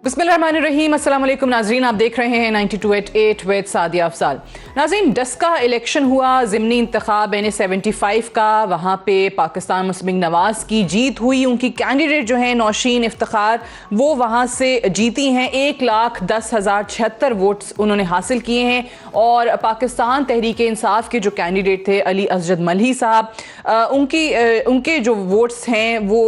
बिस्मिल्लाहिर्रहमानिर्रहीम। अस्सलाम वालेकुम नाज़रीन, आप देख रहे हैं 92.8 विद सादिया अफजाल। नाज़रीन, डस्का इलेक्शन हुआ, ज़िमनी इंतखाब NA-75 का। वहाँ पे पाकिस्तान मुस्लिम नवाज़ की जीत हुई। उनकी कैंडिडेट जो हैं नौशीन इफ्तिखार, वो वहाँ से जीती हैं। 1,10,076 वोट्स उन्होंने हासिल किए हैं। और पाकिस्तान तहरीक इंसाफ के जो कैंडिडेट थे अली असजद मल्ही साहब, उनके जो वोट्स हैं वो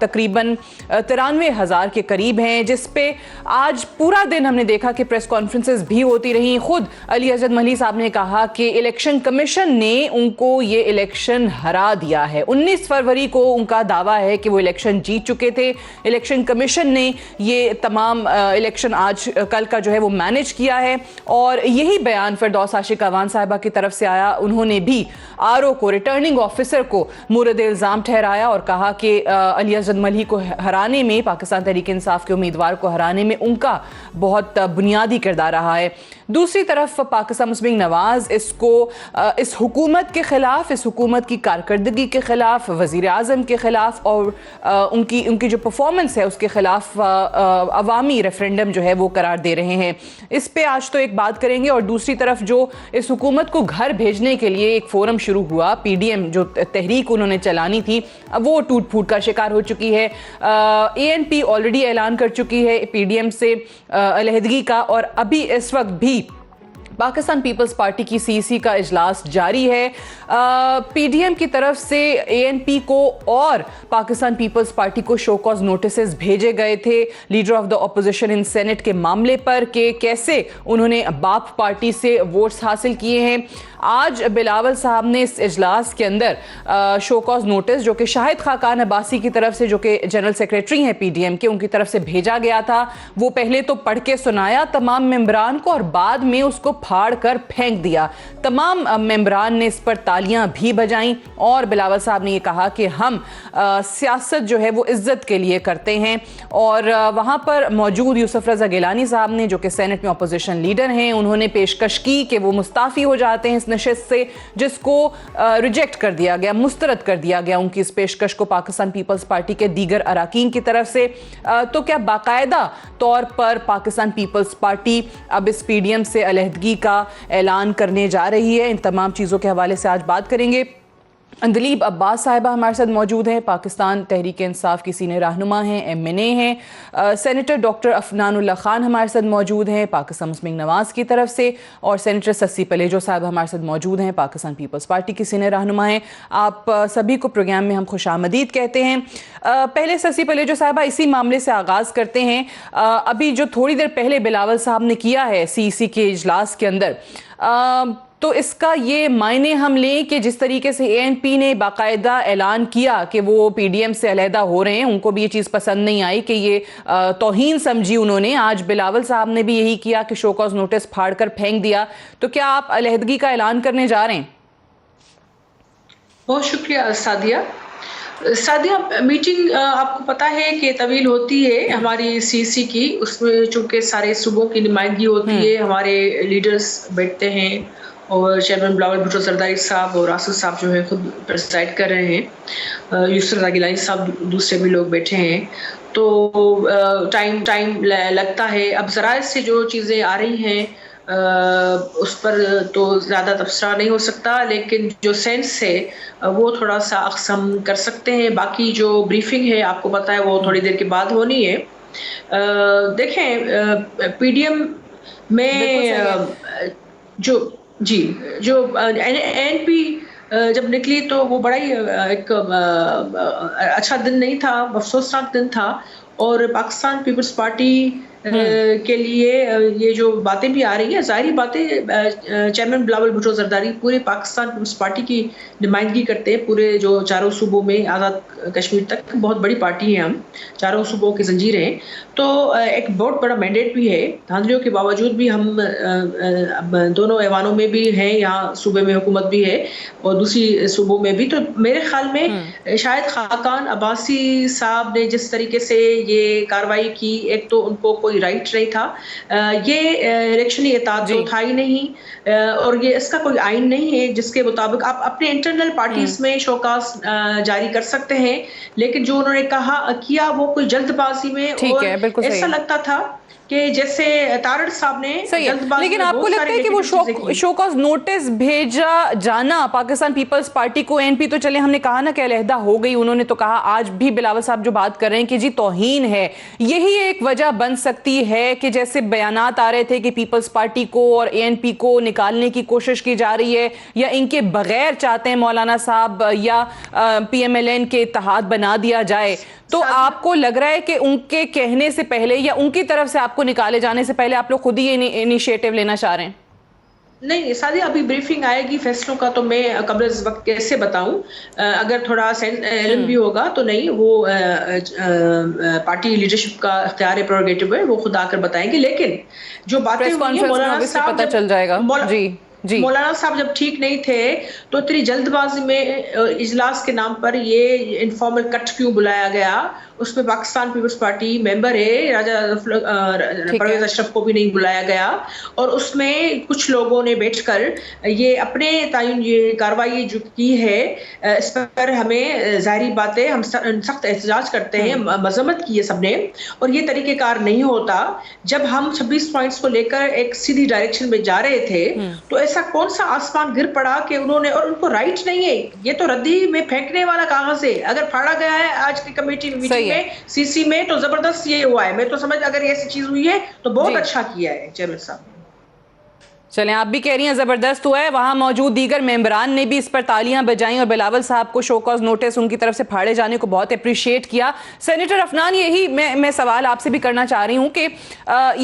तकरीबन 93,000 के करीब हैं, जिस पे आज पूरा दिन हमने देखा कि प्रेस कॉन्फ्रेंसेस भी होती रही। खुद अली असजद मल्ही साहब ने कहा कि इलेक्शन कमीशन ने उनको ये इलेक्शन हरा दिया है। 19 फरवरी को उनका दावा है कि वो इलेक्शन जीत चुके थे। इलेक्शन कमीशन ने ये तमाम इलेक्शन आज कल का जो है वो मैनेज किया है। और यही बयान फिरदौस आशिक अवान साहिबा की तरफ से आया। उन्होंने भी RO को, रिटर्निंग ऑफिसर को मुरद इल्ज़ाम ठहराया और कहा कि अली असजद मल्ही को हराने में, पाकिस्तान तहरीक इंसाफ के उम्मीदवार को हराने में उनका बहुत बुनियादी किरदार रहा है। दूसरी तरफ पाकिस्तान मुस्लिम नवाज़ इस हुकूमत के ख़िलाफ़, इस हुकूमत की कारकर्दगी के ख़िलाफ़, वज़ीर आज़म के ख़िलाफ़ और उनकी जो परफॉर्मेंस है उसके ख़िलाफ़ अवामी रेफरेंडम जो है वो करार दे रहे हैं। इस पे आज तो एक बात करेंगे। और दूसरी तरफ जो इस हुकूमत को घर भेजने के लिए एक फ़ोरम शुरू हुआ, PDM जो तहरीक उन्होंने चलानी थी, अब वो टूट फूट का शिकार हो चुकी है। ANP ऑलरेडी ऐलान कर चुकी है PDM से अलहदगी का। और अभी इस वक्त भी पाकिस्तान पीपल्स पार्टी की CEC का इजलास जारी है। PDM की तरफ से ANP को और पाकिस्तान पीपल्स पार्टी को शो कॉज नोटिसेस भेजे गए थे leader of the opposition in senate के मामले पर कि कैसे उन्होंने बाप पार्टी से वोट्स हासिल किए हैं। आज बिलावल साहब ने इस इजलास के अंदर शो कॉज नोटिस, जो कि शाहिद खाकान अब्बासी की तरफ से, जो कि जनरल सेक्रेटरी हैं PDM के, उनकी तरफ से भेजा गया था, वो पहले तो पढ़ के सुनाया तमाम मेंबरान को और बाद में उसको फाड़ कर फेंक दिया। तमाम मेंबरान ने इस पर तालियां भी बजाईं और बिलावल साहब ने ये कहा कि हम सियासत जो है वो इज्जत के लिए करते हैं। और वहाँ पर मौजूद यूसुफ रज़ा गिलानी साहब ने, जो कि सेनेट में अपोजिशन लीडर हैं, उन्होंने पेशकश की कि वो मुस्ताफ़ी हो जाते हैं इस नशिस्त से, जिसको रिजेक्ट कर दिया गया, मुस्तरद कर दिया गया उनकी इस पेशकश को पाकिस्तान पीपल्स पार्टी के दीगर अराकीन की तरफ से। तो क्या बाकायदा तौर पर पाकिस्तान पीपल्स पार्टी अब इस PDM से अलहदगी का ऐलान करने जा रही है? इन तमाम चीज़ों के हवाले से आज बात करेंगे। दिलीप अब्बास साहिबा हमारे साथ मौजूद हैं, पाकिस्तान तहरीक इंसाफ की सीनियर रहनुमा हैं, MNA हैं। सेनेटर डॉक्टर अफनानुल्लाह खान हमारे साथ मौजूद हैं पाकिस्तान मुस्लिम नवाज़ की तरफ से। और सेनेटर सस्सी पलेजो साहब हमारे साथ मौजूद हैं, पाकिस्तान पीपल्स पार्टी की सीनियर रहनुमा हैं। आप सभी को प्रोग्राम में हम खुशामदीद कहते हैं। पहले सस्सी पलेजो साहबा, इसी मामले से आगाज़ करते हैं। अभी जो थोड़ी देर पहले बिलावल साहब ने किया है CEC के इजलास के अंदर, तो इसका ये मायने हम लें कि जिस तरीके से ANP ने बाकायदा ऐलान किया कि वो PDM से अलहदा हो रहे हैं, उनको भी ये चीज़ पसंद नहीं आई कि ये तौहीन समझी उन्होंने। आज बिलावल साहब ने भी यही किया कि शो कॉज नोटिस फाड़ कर फेंक दिया। तो क्या आप अलहदगी का ऐलान करने जा रहे हैं? बहुत शुक्रिया सादिया। मीटिंग आपको पता है कि तवील होती है हमारी CEC की। उसमें चूँकि सारे सूबों की नुमाइंदगी होती है, हमारे लीडर्स बैठते हैं और चेयरमैन बिलावल भुट्टो जरदारी साहब और राशिद साहब जो है खुद प्रेसिड कर रहे हैं, यूसुफ रज़ा गिलानी साहब, दूसरे भी लोग बैठे हैं। तो टाइम लगता है। अब ज़राए से जो चीज़ें आ रही हैं उस पर तो ज़्यादा तबसरा नहीं हो सकता, लेकिन जो सेंस है वो थोड़ा सा अक्सम कर सकते हैं। बाकी जो ब्रीफिंग है आपको पता है वो थोड़ी देर के बाद होनी है। देखें PDM में जो ANP जब निकली तो वो बड़ा ही एक अच्छा दिन नहीं था, अफसोसनाक दिन था। और पाकिस्तान पीपल्स पार्टी के लिए ये जो बातें भी आ रही हैं, ज़ाहिरी बातें, चेयरमैन बिलावल भुट्टो जरदारी पूरे पाकिस्तान पीपल्स पार्टी की नुमाइंदगी करते हैं, पूरे जो चारों सूबों में, आज़ाद कश्मीर तक बहुत बड़ी पार्टी है, हम चारों सूबों की जंजीर हैं। तो एक बहुत बड़ा मैंडेट भी है। धांधलियों के बावजूद भी हम दोनों ऐवानों में भी हैं, यहाँ सूबे में हुकूमत भी है और दूसरी सूबों में भी। तो मेरे ख्याल में शायद खाकान अब्बासी साहब ने जिस तरीके से ये कार्रवाई की, एक तो उनको कोई कोई राइट नहीं था। ये इलेक्शन एतात तो था ही नहीं, और ये इसका कोई आइन नहीं है जिसके मुताबिक आप अपने इंटरनल पार्टीज में शोकास जारी कर सकते हैं, लेकिन जो उन्होंने कहा किया वो कोई जल्दबाजी में, और ऐसा लगता था कि जैसे तारड़ साहब ने जल्दबाजी। लेकिन आपको लगता है कि वो शो कॉज नोटिस भेजा जाना पाकिस्तान पीपल्स पार्टी को, एनपी तो चले हमने कहा ना कि अलहदा हो गई, उन्होंने तो कहा, आज भी बिलावल साहब जो बात कर रहे हैं कि जी तौहीन है, यही एक वजह बन सकती है कि जैसे बयानात आ रहे थे कि पीपल्स पार्टी को और एएनपी को निकालने की कोशिश की जा रही है या इनके बगैर चाहते हैं मौलाना साहब या पीएमएलएन के इत्तेहाद बना दिया जाए, तो आपको लग रहा है कि उनके कहने से पहले या उनकी तरफ से आपको निकाले जाने से पहले आप लोग खुद ही इनिशिएटिव लेना चाह रहे हैं? नहीं सादिया, अभी ब्रीफिंग आएगी फैसलों का, तो मैं कब्ल इस वक्त कैसे बताऊं, अगर थोड़ा इल्म भी होगा तो नहीं, वो पार्टी लीडरशिप का इख्तियार है, प्रोरोगेटिव है, वो खुद आकर बताएंगे। लेकिन जो बातें हुई हैं, मौलाना साहब पता चल जाएगा जी, मौलाना साहब जब ठीक नहीं थे तो इतनी जल्दबाजी में इजलास के नाम पर ये इनफॉर्मल कट क्यों बुलाया गया? उसमें पाकिस्तान पीपल्स पार्टी मेंबर है राजा परवेज अशरफ को भी नहीं बुलाया गया, और उसमें कुछ लोगों ने बैठकर ये अपने तायुन ये कार्रवाई जो की है, इस पर हमें जाहिर बात है हम सख्त एहतजाज करते हैं, मजम्मत की है सबने, और ये तरीक़ेकार नहीं होता। जब हम 26 पॉइंट्स को लेकर एक सीधी डायरेक्शन में जा रहे थे तो ऐसा कौन सा आसमान गिर पड़ा कि उन्होंने, और उनको राइट नहीं है, ये तो रद्दी में फेंकने वाला कागज है, अगर फाड़ा गया है आज की कमेटी मीटिंग में सीसी में तो जबरदस्त ये हुआ है। मैं तो समझ अगर ऐसी चीज हुई है तो बहुत अच्छा किया है चेयरमैन साहब। चलें, आप भी कह रही हैं जबरदस्त हुआ है, वहां मौजूद दीगर मेंबरान ने भी इस पर तालियां बजाई और बिलावल साहब को शो कॉज नोटिस उनकी तरफ से फाड़े जाने को बहुत अप्रिशिएट किया। सेनेटर अफनान, यही मैं सवाल आपसे भी करना चाह रही हूं कि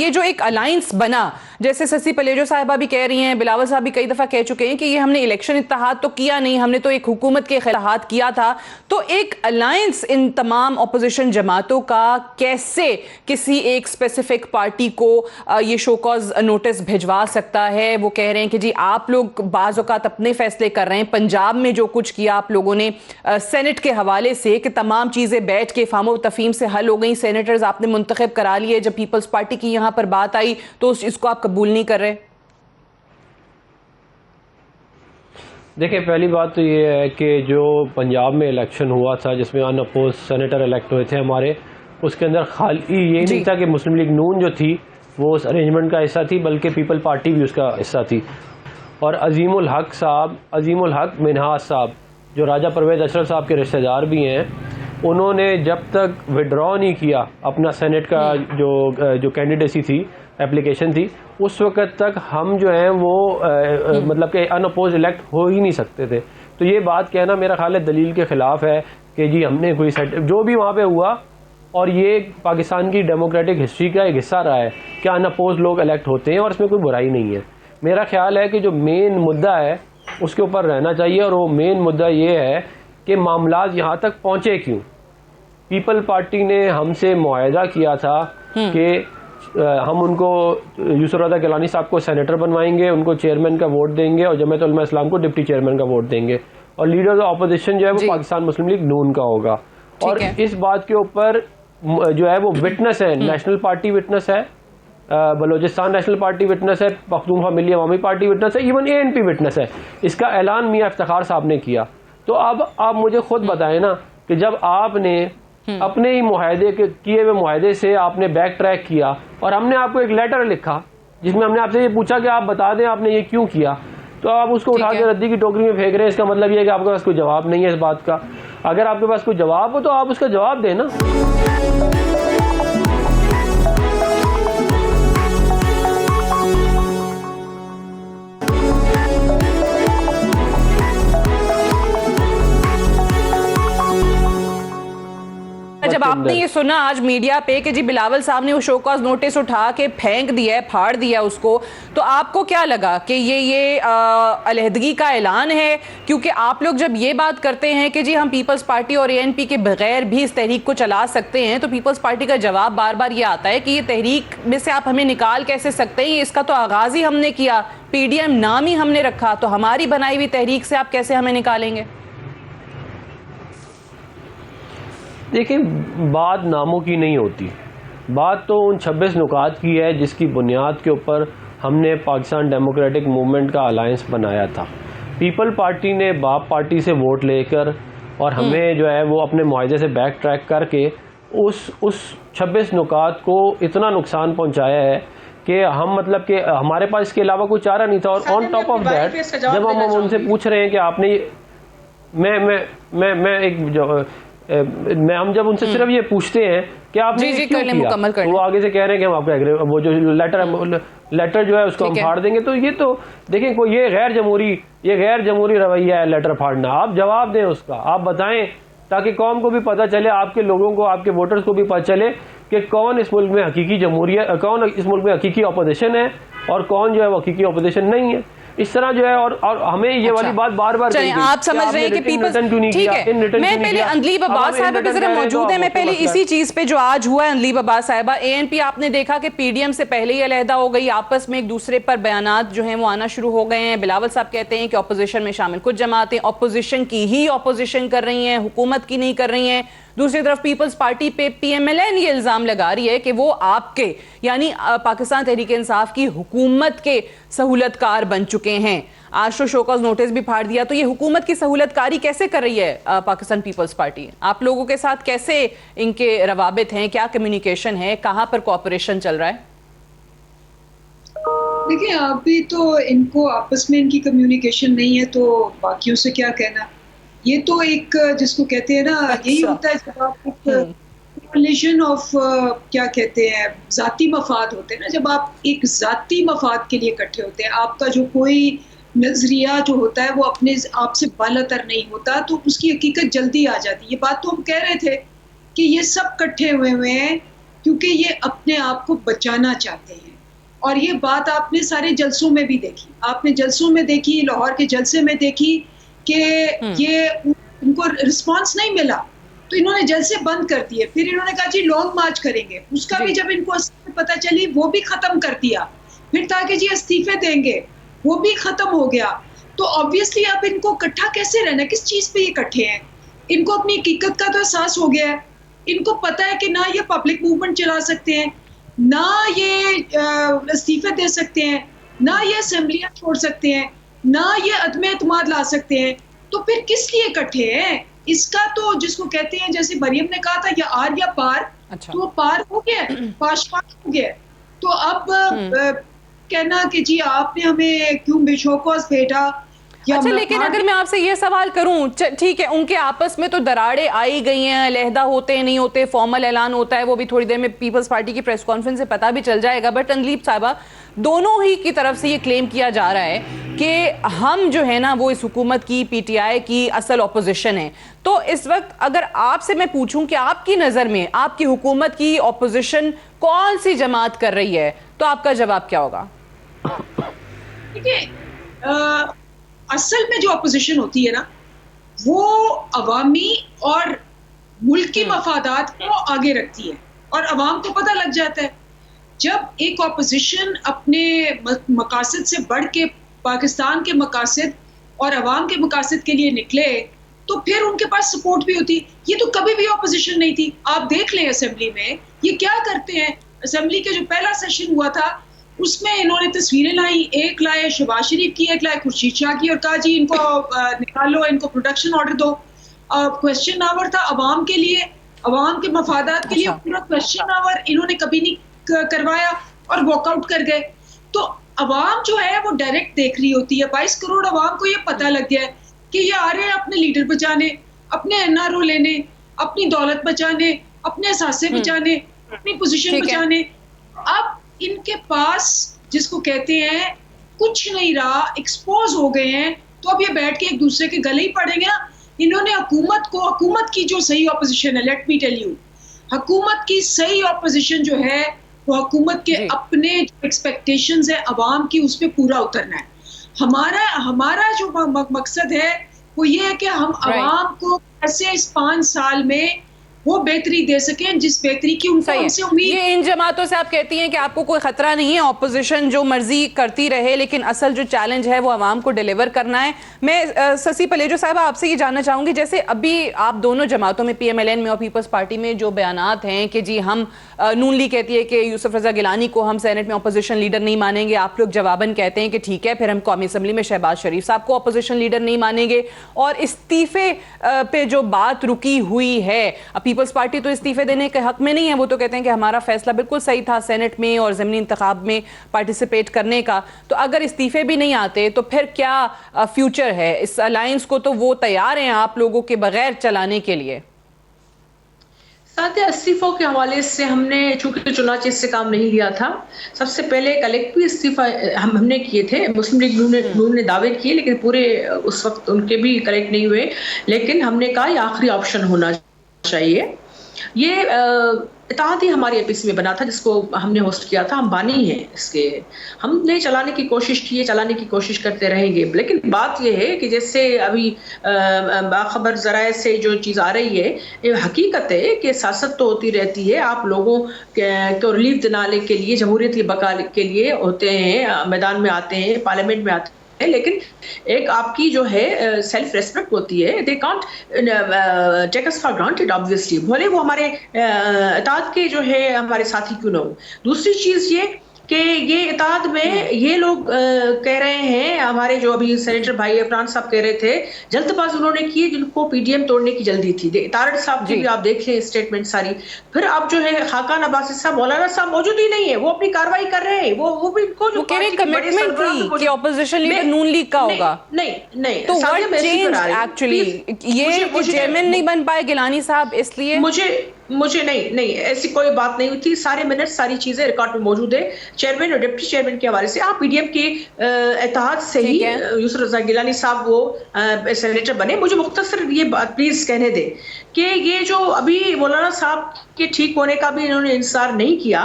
ये जो एक अलायंस बना, जैसे ससी पलेजो साहिबा भी कह रही हैं, बिलावल साहब भी कई दफा कह चुके हैं कि ये हमने इलेक्शन इत्तेहाद तो किया नहीं, हमने तो एक हुकूमत के खिलाफ किया था, तो एक अलायंस इन तमाम अपोजिशन जमातों का कैसे किसी एक स्पेसिफिक पार्टी को ये शो कॉज नोटिस भिजवा सकता है? वो कह रहे हैं कि जी आप लोग बाज़ औक़ात अपने फैसले कर रहे हैं, पंजाब में जो कुछ किया आप लोगों ने सेनेट के हवाले से कि तमाम चीज़ें बैठ के फाहम तफहीम से हल हो गई, सेनेटर्स आपने मुंतखब करा लिए, जब पीपल्स पार्टी की यहाँ पर बात आई तो इसको आप कबूल नहीं कर रहे। देखिए, पहली बात तो ये है कि जो पंजाब में इलेक्शन हुआ था जिसमें अनअपोज सेनेटर इलेक्ट हुए थे हमारे, उसके अंदर खाली ये नहीं था कि मुस्लिम लीग नून जो थी वो उस अरेंजमेंट का हिस्सा थी, बल्कि पीपल पार्टी भी उसका हिस्सा थी। और अजीमुल हक मिनहाज साहब जो राजा परवेज अशरफ साहब के रिश्तेदार भी हैं, उन्होंने जब तक विड्रॉ नहीं किया अपना सेनेट का जो कैंडिडेसी थी, एप्लीकेशन थी, उस वक़्त तक हम जो हैं वो मतलब कि अनअपोज इलेक्ट हो ही नहीं सकते थे। तो ये बात कहना मेरा ख्याल है दलील के ख़िलाफ़ है कि जी हमने कोई जो भी वहाँ पे हुआ, और ये पाकिस्तान की डेमोक्रेटिक हिस्ट्री का एक हिस्सा रहा है कि अनअपोज लोग इलेक्ट होते हैं और इसमें कोई बुराई नहीं है। मेरा ख्याल है कि जो मेन मुद्दा है उसके ऊपर रहना चाहिए, और वो मेन मुद्दा ये है कि मामला यहाँ तक पहुँचे क्यों। पीपल पार्टी ने हमसे मुआहदा किया था कि हम उनको यूसुफ रज़ा गिलानी साहब को सेनेटर बनवाएंगे, उनको चेयरमैन का वोट देंगे और जमीयत उलमा इस्लाम को डिप्टी चेयरमैन का वोट देंगे, और लीडर ऑफ अपोजिशन जो है वो पाकिस्तान मुस्लिम लीग नून का होगा। और इस बात के ऊपर जो है वो विटनेस है, नेशनल पार्टी विटनेस है, बलोचिस्तान नेशनल पार्टी विटनेस है, पख्तूनख्वा मिली अवामी पार्टी विटनेस है, इवन एएनपी विटनेस है। इसका ऐलान मियां इफ्तिखार साहब ने किया। तो अब आप मुझे खुद बताएं ना कि जब आपने अपने ही मुआहदे के किए हुए मुआहदे से आपने बैक ट्रैक किया और हमने आपको एक लेटर लिखा जिसमें हमने आपसे ये पूछा कि आप बता दें आपने ये क्यों किया, तो आप उसको उठा के रद्दी की टोकरी में फेंक रहे हैं। इसका मतलब ये है कि आपके पास कोई जवाब नहीं है इस बात का। अगर आपके पास कोई जवाब हो तो आप उसका जवाब दें ना। जब आपने ये सुना आज मीडिया पे कि जी बिलावल साहब ने वो शो कॉज नोटिस उठा के फेंक दिया है, फाड़ दिया उसको, तो आपको क्या लगा कि ये अलहदगी का ऐलान है? क्योंकि आप लोग जब ये बात करते हैं कि जी हम पीपल्स पार्टी और एएनपी के बगैर भी इस तहरीक को चला सकते हैं, तो पीपल्स पार्टी का जवाब बार बार ये आता है कि ये तहरीक में से आप हमें निकाल कैसे सकते हैं, इसका तो आगाज ही हमने किया, पीडीएम नाम ही हमने रखा, तो हमारी बनाई हुई तहरीक से आप कैसे हमें निकालेंगे? देखिए, बात नामों की नहीं होती, बात तो उन 26 नुकात की है जिसकी बुनियाद के ऊपर हमने पाकिस्तान डेमोक्रेटिक मूवमेंट का अलायंस बनाया था। पीपल पार्टी ने बाप पार्टी से वोट लेकर और हमें जो है वो अपने मुआहदे से बैक ट्रैक करके उस 26 नुकात को इतना नुकसान पहुंचाया है कि हम मतलब कि हमारे पास इसके अलावा कोई चारा नहीं था। और ऑन टॉप ऑफ दैट जब हम उनसे पूछ रहे हैं कि आपने हम जब उनसे सिर्फ ये पूछते हैं कि आपने क्यों किया, तो वो आगे से कह रहे हैं कि हम आपका वो जो लेटर जो है उसको हम फाड़ देंगे। तो ये तो देखें कोई ये गैर जमहूरी रवैया है लेटर फाड़ना। आप जवाब दें उसका, आप बताएं ताकि कौम को भी पता चले, आपके लोगों को, आपके वोटर्स को भी पता चले कि कौन इस मुल्क में हकीकी जमहूरियत, कौन इस मुल्क में हकीकी अपोजिशन है और कौन जो है वो हकीकी अपोजिशन नहीं है। इस तरह जो है और हमें ये वाली बात बार बार आप समझ रहे हैं कि पीपल्स ठीक है। मैं पहले अंदलीब अब्बास साहिबा की जरा मौजूद है, मैं पहले इसी चीज पे जो आज हुआ है अंदलीब अब्बास साहिबा, ANP आपने देखा कि PDM से पहले ही अलहदा हो गई, आपस में एक दूसरे पर बयानात जो हैं वो आना शुरू हो गए हैं। बिलावल साहब कहते हैं कि ऑपोजिशन में शामिल कुछ जमातें ऑपोजिशन की ही ऑपोजिशन कर रही हैं, हुकूमत की नहीं कर रही हैं। दूसरी तरफ पीपल्स पार्टी पे PMLN ये इल्जाम लगा रही है कि वो आपके यानी पाकिस्तान तहरीक इंसाफ की हुकूमत के सहूलतकार बन चुके हैं। आज तो शोकॉज नोटिस भी फाड़ दिया। तो ये हुकूमत की सहूलतकारी कैसे कर रही है पाकिस्तान पीपल्स पार्टी? आप लोगों के साथ कैसे इनके रवाबित हैं, क्या कम्युनिकेशन है, कहां पर कोऑपरेशन चल रहा है? देखिए अभी तो इनको आपस में इनकी कम्युनिकेशन नहीं है, तो बाकियों से क्या कहना। ये तो एक जिसको कहते हैं ना, यही होता है जब आप एक कोलिशन ऑफ क्या कहते हैं जाती मफाद होते हैं ना, जब आप एक जाती मफाद के लिए इकट्ठे होते हैं, आपका जो कोई नजरिया जो होता है वो अपने आप से बालातर नहीं होता, तो उसकी हकीकत जल्दी आ जाती है। ये बात तो हम कह रहे थे कि ये सब इकट्ठे हुए हैं क्योंकि ये अपने आप को बचाना चाहते हैं। और ये बात आपने सारे जलसों में भी देखी, आपने जलसों में देखी, लाहौर के जलसे में देखी कि ये उनको रिस्पांस नहीं मिला तो इन्होंने जलसे बंद कर दिए। फिर इन्होंने कहा जी लॉन्ग मार्च करेंगे, उसका भी जब इनको पता चली वो भी खत्म कर दिया। फिर ताकि जी इस्तीफे देंगे, वो भी खत्म हो गया। तो ऑब्वियसली अब इनको इकट्ठा कैसे रहना, किस चीज पे ये इकट्ठे हैं? इनको अपनी हकीकत का तो एहसास हो गया है। इनको पता है कि ना ये पब्लिक मूवमेंट चला सकते हैं, ना ये इस्तीफे दे सकते हैं, ना ये असेंबलियां छोड़ सकते हैं, ना ये अदम एतमाद ला सकते हैं। तो फिर किस लिए इकट्ठे हैं? इसका तो जिसको कहते हैं, जैसे मरियम ने कहा था, या आर या पार, तो पार हो गया, पाश हो गया। तो अब कहना कि जी आपने हमें क्यों बेशौकौस भेजा। अच्छा, लेकिन अगर मैं आपसे ये सवाल करूं, ठीक है उनके आपस में तो दरारें आई गई हैं, अलहदा होते नहीं होते, फॉर्मल ऐलान होता है, वो भी थोड़ी देर में पीपल्स पार्टी की प्रेस कॉन्फ्रेंस से पता भी चल जाएगा। बट अंदलीब साहिबा, दोनों ही की तरफ से ये क्लेम किया जा रहा है कि हम जो है ना वो इस हुकूमत की, PTI की असल ऑपोजिशन है। तो इस वक्त अगर आपसे मैं पूछूं कि आपकी नज़र में आपकी हुकूमत की ऑपोजिशन कौन सी जमात कर रही है, तो आपका जवाब क्या होगा? देखिए असल में जो अपोजिशन होती है ना, वो अवामी और मुल्की मफादात को आगे रखती है और अवाम को पता लग जाता है। जब एक अपोजिशन अपने मकासद से बढ़ के पाकिस्तान के मकासद और अवाम के मकासद के लिए निकले, तो फिर उनके पास सपोर्ट भी होती। ये तो कभी भी अपोजिशन नहीं थी। आप देख लें असेंबली में ये क्या करते हैं। असेंबली के जो पहला सेशन हुआ था उसमें इन्होंने तस्वीरें लाई, एक लाए शहबाज शरीफ की, एक लाए खुर्शीद शाह की, और कहा जी इनको निकालो, इनको प्रोटेक्शन ऑर्डर दो। क्वेश्चन आवर था अवाम के लिए, अवाम के मफादात के लिए। पूरा क्वेश्चन आवर इन्होंने कभी नहीं करवाया और वॉकआउट कर गए। तो अवाम जो है वो डायरेक्ट देख रही होती है। 22 करोड़ अवाम को ये पता लग गया है कि ये आ रहे हैं अपने लीडर बचाने, अपने NRO लेने, अपनी दौलत बचाने, अपने एहसासे बचाने, अपनी पोजीशन बचाने। अब इनके पास जिसको कहते हैं कुछ नहीं रहा, एक्सपोज हो गए हैं, तो अब ये बैठ के एक दूसरे के गले ही पड़ेंगे ना। इन्होंने हुकूमत की जो सही ऑपोजिशन है, लेट मी टेल यू, हुकूमत की सही ऑपोजिशन जो है वो हुकूमत के अपने एक्सपेक्टेशंस है अवाम की, उस पर पूरा उतरना है। हमारा जो मकसद है वो ये है कि हम अवाम को ऐसे इस 5 साल में वो बेहतरी दे सकें जिस बेहतरी की उनको हमसे उम्मीद। ये इन जमातों से आप कहती हैं कि आपको कोई खतरा नहीं है, ऑपोजिशन जो मर्जी करती रहे, लेकिन असल जो चैलेंज है वो आवाम को डिलीवर करना है। मैं ससी पलेजो साहबा आपसे ये जानना चाहूंगी, जैसे अभी आप दोनों जमातों में PMLN में और पीपल्स पार्टी में जो बयानात हैं कि जी हम नून लीग कहती है कि यूसुफ रजा गिलानी को हम सेनेट में अपोजिशन लीडर नहीं मानेंगे, आप लोग जवाबन कहते हैं कि ठीक है फिर हम कौमी असम्बली में शहबाज शरीफ साहब को अपोजिशन लीडर नहीं मानेंगे, और इस्तीफे पे जो बात रुकी हुई है, अब पीपल्स पार्टी तो इस्तीफे देने के हक में नहीं है, वो तो कहते हैं कि हमारा फैसला बिल्कुल सही था सेनेट में और ज़मीनी इंतखाब में पार्टिसिपेट करने का। तो अगर इस्तीफे भी नहीं आते तो फिर क्या फ्यूचर है इस अलायंस को? तो वो तैयार हैं आप लोगों के बगैर चलाने के लिए? इस्तीफों के हवाले से हमने चूंकि चुनाचे इससे काम नहीं लिया था, सबसे पहले कलेक्टिव इस्तीफा हमने किए थे। मुस्लिम लीग नून ने दावे किए, लेकिन पूरे उस वक्त उनके भी कलेक्ट नहीं हुए। लेकिन हमने कहा ये आखिरी ऑप्शन होना चाहिए। ये इत्तेहाद ही हमारी एपीसी में बना था जिसको हमने होस्ट किया था, हम बानी हैं इसके। हमने चलाने की कोशिश की है, चलाने की कोशिश करते रहेंगे। लेकिन बात यह है कि जैसे अभी बाखबर ज़राए से जो चीज़ आ रही है, ये हकीकत है कि सियासत तो होती रहती है, आप लोगों को रिलीफ दिलाने के लिए, जमहूरियत की बका के लिए होते हैं, मैदान में आते हैं, पार्लियामेंट में आते हैं, लेकिन एक आपकी जो है सेल्फ रेस्पेक्ट होती है। They can't take us for granted obviously, भले वो हमारे इत्तेहाद के जो है हमारे साथी क्यों ना हो। दूसरी चीज ये कि ये इत्तेहाद में ये लोग कह रहे हैं, हमारे जो अभी सेनेटर भाई इमरान साहब कह रहे थे, जल्दबाज उन्होंने की जिनको PDM तोड़ने की जल्दी थी। तारड़ साहब की भी आप देख लें स्टेटमेंट सारी। फिर आप जो है खाकान अब्बासी साहब, मौलाना साहब मौजूद ही नहीं है, वो अपनी कार्रवाई कर रहे हैं। वो भी इनको जो कमिटमेंट थी कि ऑपोजिशन लीडर नून लीग का होगा। नहीं तो व्हाट चेंज्ड एक्चुअली? ये कि चेयरमैन नहीं बन पाए गिलानी साहब, इसलिए मुझे नहीं ऐसी कोई बात नहीं हुई थी। सारे मिनट सारी चीजें रिकॉर्ड में मौजूद है। चेयरमैन और डिप्टी चेयरमैन के हवाले से आप PDM के इत्तेहाद से ही यूसुफ रजा गिलानी साहब वो सेनेटर बने। मुझे मुख्तसर ये बात प्लीज कहने दे कि ये जो अभी मौलाना साहब के ठीक होने का भी इन्होंने इंतजार नहीं किया,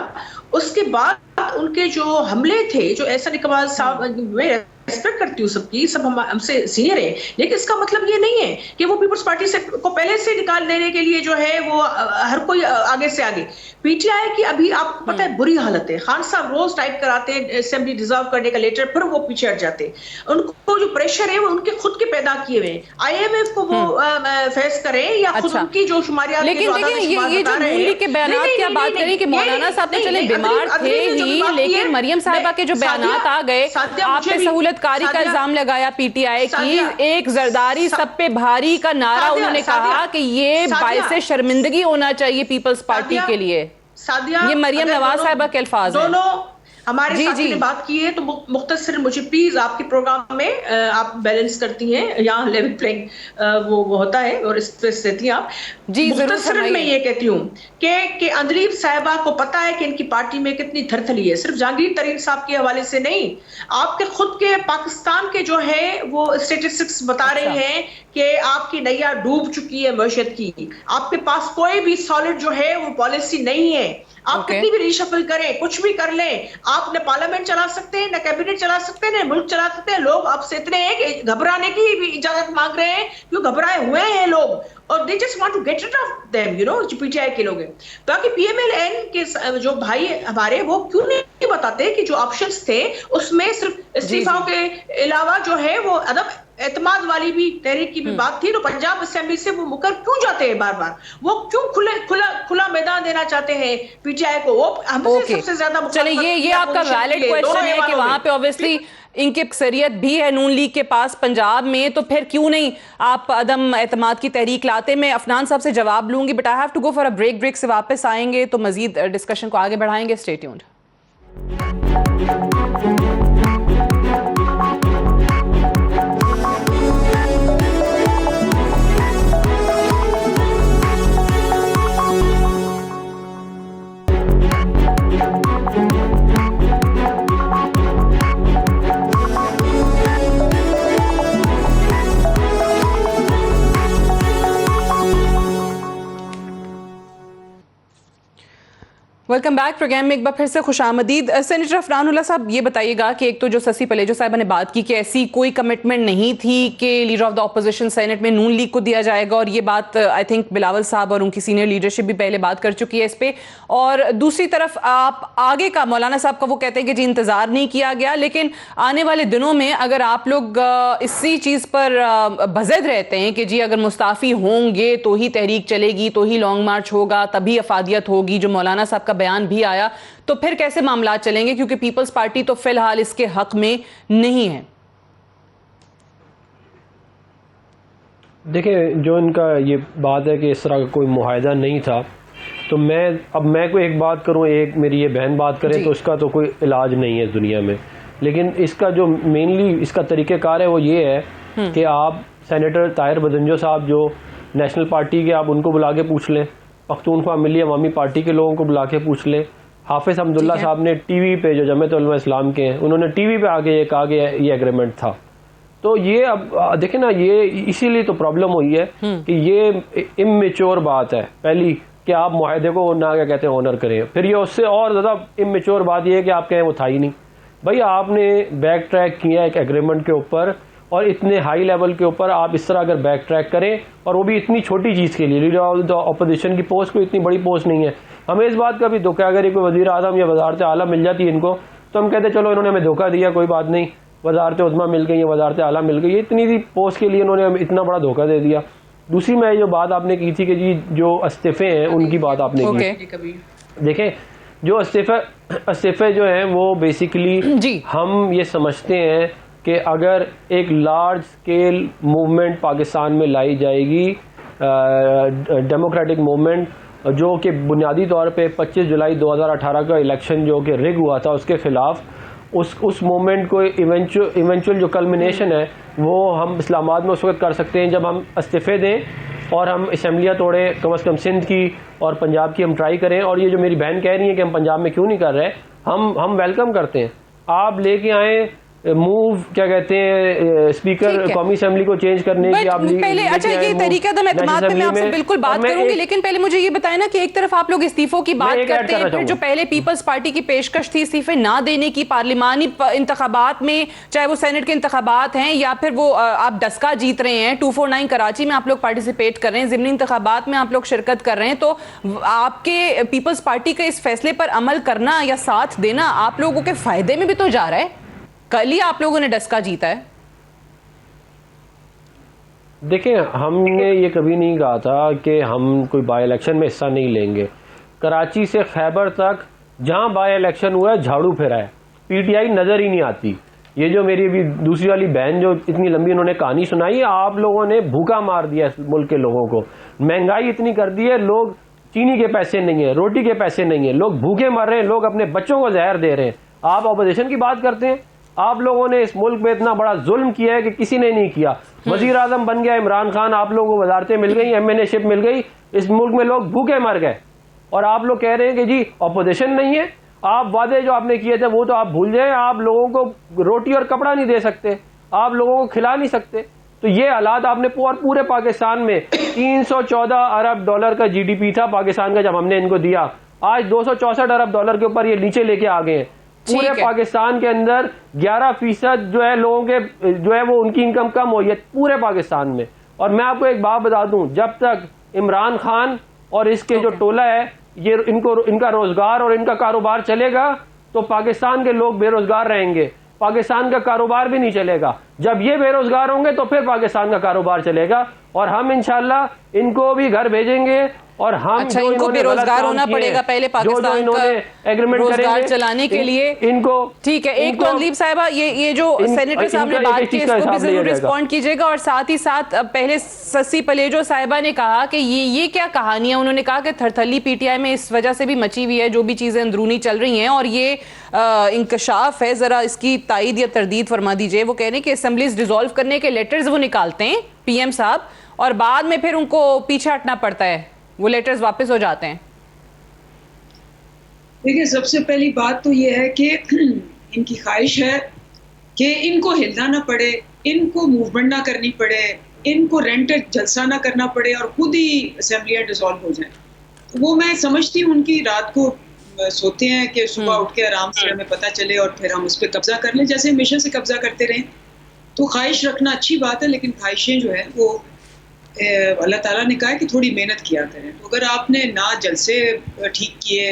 उसके बाद उनके जो हमले थे, जो एहसन इकबाल साहब, मैं रेस्पेक्ट करती हूँ सबकी, सब हमसे सीनियर है, लेकिन इसका मतलब ये नहीं है कि वो पीपल्स पार्टी से को पहले से निकाल देने के लिए जो है वो हर कोई आगे से आगे। PTI की अभी आपको पता है बुरी हालत है। खान साहब रोज टाइप कराते हैं असेंबली डिसॉल्व करने का लेटर, फिर वो पीछे हट जाते हैं। उनको जो प्रेशर है वो उनके खुद के पैदा किए हुए हैं। IMF को वो फेस करें या खुद उनकी जो शुमारियात, लेकिन देखिए ये जो नून लीग के बयानात की बात करें कि मौलाना साहब तो चले बीमार थे ही, लेकिन मरियम साहिबा के जो बयानात आ गए, आप पे सहूलतकारी का इल्जाम लगाया PTI की, एक जरदारी सब पे भारी का नारा उन्होंने कहा कि ये बाइसे शर्मिंदगी होना चाहिए पीपल्स पार्टी के लिए। ये मरियम नवाज साहिबा के अल्फाज हैं। हमारे साथ ने बात की है तो मुख्तसर मुझे प्लीज आपके प्रोग्राम में आप बैलेंस करती हैं, यहाँ लेवल प्लेइंग वो होता है और इस पे देती हैं आप। जी मुख्तसर मैं ये कहती हूँ कि अंदलीब साहिबा को पता है कि इनकी पार्टी में कितनी थरथली है, सिर्फ जहांगीर तरीन साहब के हवाले से नहीं, आपके खुद के पाकिस्तान के जो है वो स्टेटिस्टिक्स बता रहे हैं कि आपकी नैया डूब चुकी है मैशत की। आपके पास कोई भी सॉलिड जो है वो पॉलिसी नहीं है। आप कितनी भी रीशफल करें, कुछ भी कर लें, आप न पार्लियामेंट चला सकते हैं, न कैबिनेट चला सकते हैं, न मुल्क चला सकते हैं। लोग आपसे इतने हैं कि घबराने की भी इजाजत मांग रहे हैं, क्यों घबराए हुए हैं लोग, और they just want to get rid of them, you know, जो PTI के लोग हैं। बाकी PMLN के जो भाई हमारे, वो क्यों नहीं बताते कि जो ऑप्शंस थे उसमें सिर्फ इस्तीफाओं के अलावा जो है वो अदब एतमाद वाली भी तहरीक की भी बात थी। तो पंजाब असेंबली से वो मुकर क्यों जाते हैं बार बार? वो क्यों खुला मैदान देना चाहते हैं PTI को? वो हमसे सबसे ज्यादा चलिए ये आपका वैलिड क्वेश्चन है कि वहां पे ऑब्वियसली इनकी अक्सरियत भी है नून लीग के पास पंजाब में, तो फिर क्यों नहीं आप अदम एतमाद की तहरीक लाते? मैं अफनान साहब से जवाब लूंगी, but I have to go for a break से वापस आएंगे तो मजीद डिस्कशन को आगे बढ़ाएंगे। Stay tuned. Welcome back programme में एक बार फिर से खुशामदीद। सेनेटर अफरानुल्लाह साहब, ये बताइएगा कि एक तो जो ससी पलेजो साहिबा ने बात की कि ऐसी कोई कमिटमेंट नहीं थी कि leader of the opposition senate में नून लीग को दिया जाएगा, और ये बात आई थिंक बिलावल साहब और उनकी सीनियर लीडरशिप भी पहले बात कर चुकी है इस पे। और दूसरी तरफ आप आगे का मौलाना साहब का वो कहते हैं कि जी इंतजार नहीं किया गया, लेकिन आने वाले दिनों में अगर आप लोग इसी चीज पर बज़द रहते हैं कि जी अगर मुस्ताफी होंगे तो ही तहरीक चलेगी, तो ही लॉन्ग मार्च होगा, तभी अफादियत होगी, जो मौलाना साहब का बयान भी आया, तो फिर कैसे मामला चलेंगे? क्योंकि पीपल्स पार्टी तो फिलहाल इसके हक में नहीं है। देखिए, जो इनका ये बात है कि इस तरह का कोई मुआहदा नहीं था, तो मैं कोई एक बात करूं, एक मेरी ये बहन बात करे, तो उसका तो कोई इलाज नहीं है दुनिया में। लेकिन इसका जो मेनली इसका तरीक़ेकार है वो ये है कि आप सेनेटर ताहिर बदंजो साहब जो नेशनल पार्टी के, आप उनको बुला के पूछ लें, पख्तूनख्वा मिली अवामी पार्टी के लोगों को बुला के पूछ ले। हाफिज़ हमदुल्ला साहब ने टीवी पे, जो जमात उलमा इस्लाम के हैं, उन्होंने टीवी पे आके ये कहा कि ये एग्रीमेंट था। तो ये अब देखें ना, ये इसीलिए तो प्रॉब्लम हुई है कि ये इमेच्योर बात है पहली, कि आप मुआहदे को ना क्या कहते हैं ऑनर करें। फिर ये उससे और ज़्यादा इमेच्योर बात ये है कि आप कहें वो था ही नहीं। भाई आपने बैक ट्रैक किया एक एग्रीमेंट के ऊपर, और इतने हाई लेवल के ऊपर आप इस तरह अगर बैक ट्रैक करें, और वो भी इतनी छोटी चीज़ के लिए, लीडर ऑफ द अपोजिशन की पोस्ट कोई इतनी बड़ी पोस्ट नहीं है। हमें इस बात का भी धोखा, अगर ये कोई वज़ीर आज़म या वज़ारत आला मिल जाती है इनको, तो हम कहते चलो इन्होंने हमें धोखा दिया, कोई बात नहीं, वज़ारत उज़्मा मिल गई, वज़ारत आला मिल गई, इतनी सी पोस्ट के लिए इन्होंने हमें इतना बड़ा धोखा दे दिया। दूसरी मैं जो बात आपने की थी कि जी जो इस्तीफ़े हैं उनकी बात आपने की, देखें जो इस्तीफ़े जो हैं वो बेसिकली हम ये समझते हैं कि अगर एक लार्ज स्केल मूवमेंट पाकिस्तान में लाई जाएगी, डेमोक्रेटिक मूवमेंट, जो कि बुनियादी तौर पे 25 जुलाई 2018 का इलेक्शन जो कि रिग हुआ था उसके ख़िलाफ़, उस मूवमेंट को इवेंचुअल जो कल्मिनेशन है वो हम इस्लामाबाद में उस वक्त कर सकते हैं जब हम इस्तीफ़े दें और हम असम्बलियाँ तोड़ें, कम से कम सिंध की और पंजाब की हम ट्राई करें। और ये जो मेरी बहन कह रही है कि हम पंजाब में क्यों नहीं कर रहे, हम वेलकम करते हैं। आप लेके आएँ मूव, क्या कहते हैं, स्पीकर कौमी असेंबली को चेंज करने की आप पहले, अच्छा ये तरीका तो मैं आपसे बिल्कुल बात करूंगी, लेकिन पहले मुझे ये बताएं ना कि एक तरफ आप लोग इस्तीफों की बात करते हैं, फिर जो पहले पीपल्स पार्टी की पेशकश थी इस्तीफे ना देने की पार्लिमानी इंतखाबात में, चाहे वो सेनेट के इंतखाबात हैं या फिर वो आप डस्का जीत रहे हैं, 249 कराची में आप लोग पार्टिसिपेट कर रहे हैं, ज़िमनी इंतखाबात में आप लोग शिरकत कर रहे हैं, तो आपके पीपल्स पार्टी के इस फैसले पर अमल करना या साथ देना आप लोगों के फायदे में भी तो जा रहा है। कल ही आप लोगों ने डस्का जीता है। देखें, हमने ये कभी नहीं कहा था कि हम कोई बाई इलेक्शन में हिस्सा नहीं लेंगे। कराची से खैबर तक जहां बाई इलेक्शन हुआ है झाड़ू फिरा है, पीटीआई नज़र ही नहीं आती। ये जो मेरी अभी दूसरी वाली बहन जो इतनी लंबी उन्होंने कहानी सुनाई, आप लोगों ने भूखा मार दिया इस मुल्क के लोगों को। महंगाई इतनी कर दी है, लोग चीनी के पैसे नहीं है, रोटी के पैसे नहीं है, लोग भूखे मर रहे हैं, लोग अपने बच्चों को जहर दे रहे हैं। आप अपोजिशन की बात करते हैं। आप लोगों ने इस मुल्क में इतना बड़ा जुल्म किया है कि किसी ने नहीं किया। वजीर आजम बन गया इमरान खान, आप लोगों को वजारतें मिल गई, एमएनए शिप मिल गई, इस मुल्क में लोग भूखे मर गए, और आप लोग कह रहे हैं कि जी अपोजिशन नहीं है। आप वादे जो आपने किए थे वो तो आप भूल जाएं। आप लोगों को रोटी और कपड़ा नहीं दे सकते, आप लोगों को खिला नहीं सकते। तो ये हालात आपने पूरे पाकिस्तान में 314 अरब डॉलर का जीडीपी था पाकिस्तान का जब हमने इनको दिया, आज 264 अरब डॉलर के ऊपर ये नीचे लेके आ गए हैं। पूरे पाकिस्तान के अंदर 11% जो है लोगों के जो है वो उनकी इनकम कम हुई है पूरे पाकिस्तान में। और मैं आपको एक बात बता दूं, जब तक इमरान खान और इसके जो टोला है ये इनका रोजगार और इनका कारोबार चलेगा तो पाकिस्तान के लोग बेरोजगार रहेंगे, पाकिस्तान का कारोबार भी नहीं चलेगा। जब ये बेरोजगार होंगे तो फिर पाकिस्तान का कारोबार चलेगा, और हम इंशाल्लाह इनको भी घर भेजेंगे। और हम अच्छा, इनको बेरोजगार होना पड़ेगा पहले पाकिस्तान का एग्रीमेंट रोजगार चलाने के लिए इनको, ठीक है। एक तो अदलीब साहिबा ये जो सेनेटर साहब ने बात की इसको भी जरूर रिस्पॉन्ड कीजिएगा, और साथ ही साथ पहले ससी पलेजो साहिबा ने कहा कि ये क्या कहानी है। उन्होंने कहा कि थरथली पीटीआई में इस वजह से भी मची हुई है, जो भी चीजें अंदरूनी चल रही हैं, और ये इंकशाफ है, जरा इसकी तायद या तरदीद फरमा दीजिए। वो कह रहे हैं कि असेंबलीज डिसॉल्व करने के लेटर्स वो निकालते हैं पीएम साहब, और बाद में फिर उनको पीछे हटना पड़ता है, वो लेटर्स वापस हो जाते हैं। देखिए, सबसे पहली बात तो ये है कि इनकी ख्वाहिश है कि इनको हिलना ना पड़े, इनको मूवमेंट ना करनी पड़े, इनको रेंटेड जलसा ना करना पड़े और खुद ही असेंबलियाँ डिसॉल्व हो जाएं। तो वो मैं समझती हूँ उनकी रात को सोते हैं कि सुबह उठ के आराम से हमें पता चले और फिर हम उस पर कब्जा कर लें, जैसे हमेशा से कब्जा करते रहें। तो ख्वाहिश रखना अच्छी बात है, लेकिन ख्वाहिशें जो है वो अल्लाह ताला ने कहा है कि थोड़ी मेहनत किया करें। तो अगर आपने ना जलसे ठीक किए,